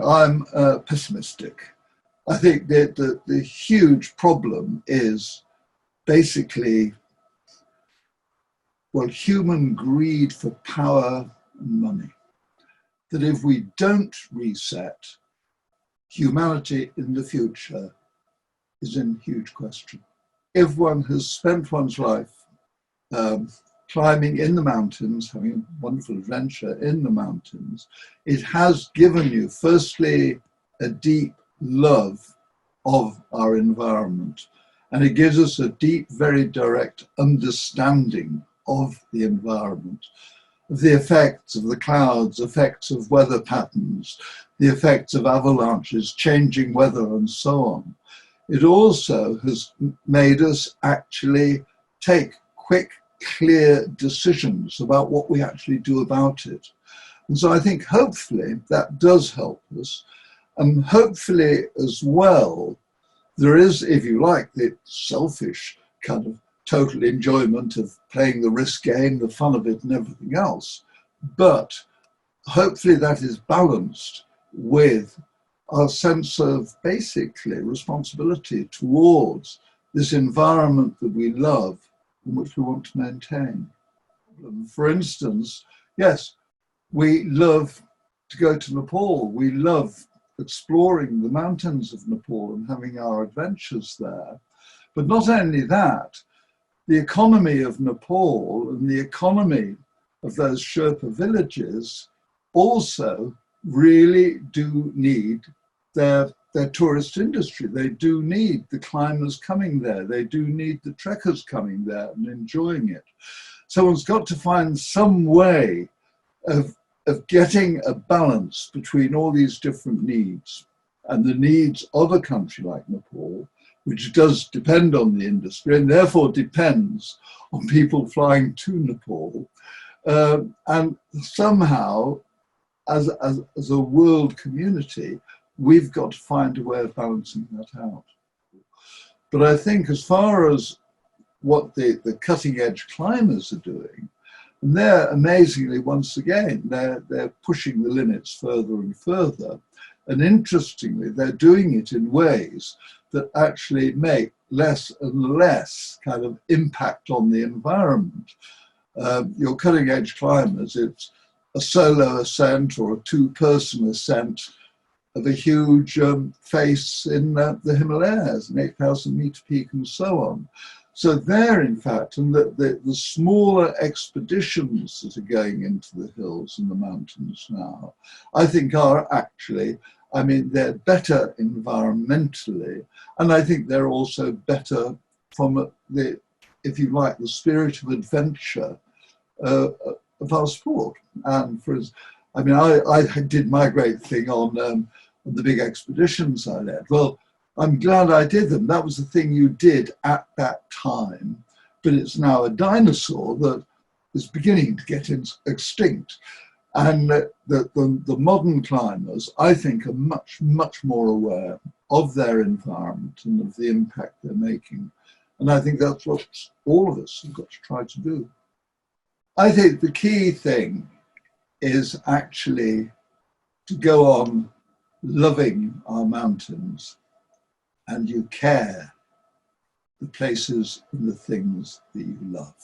I'm pessimistic. I think that the huge problem is basically, well, human greed for power and money. That if we don't reset, humanity in the future is in huge question. If one has spent one's life climbing in the mountains, having a wonderful adventure in the mountains, it has given you, firstly, a deep love of our environment. And it gives us a deep, very direct understanding of the environment, of the effects of the clouds, effects of weather patterns, the effects of avalanches, changing weather, and so on. It also has made us actually take quick, clear decisions about what we actually do about it. And so I think hopefully that does help us. And hopefully as well, there is, if you like, the selfish kind of total enjoyment of playing the risk game, the fun of it and everything else. But hopefully that is balanced with our sense of basically responsibility towards this environment that we love and which we want to maintain. For instance, yes, we love to go to Nepal. We love exploring the mountains of Nepal and having our adventures there. But not only that, the economy of Nepal and the economy of those Sherpa villages also really do need their tourist industry. They do need the climbers coming there. They do need the trekkers coming there and enjoying it. So one's got to find some way of getting a balance between all these different needs and the needs of a country like Nepal, which does depend on the industry and therefore depends on people flying to Nepal. And somehow, as a world community, we've got to find a way of balancing that out. But I think as far as what the cutting edge climbers are doing, and they're amazingly, once again, they're pushing the limits further and further. And interestingly, they're doing it in ways that actually make less and less kind of impact on the environment. Your cutting edge climbers, it's a solo ascent or a two-person ascent of a huge face in the Himalayas, an 8,000 meter peak and so on. So there, in fact, and the smaller expeditions that are going into the hills and the mountains now, I think are actually, I mean, they're better environmentally, and I think they're also better from the, if you like, the spirit of adventure of our sport. And for us, I mean, I did my great thing on the big expeditions I led. Well, I'm glad I did them. That was the thing you did at that time, but it's now a dinosaur that is beginning to get extinct. And the modern climbers, I think, are much, much more aware of their environment and of the impact they're making. And I think that's what all of us have got to try to do. I think the key thing is actually to go on loving our mountains, and you care the places and the things that you love.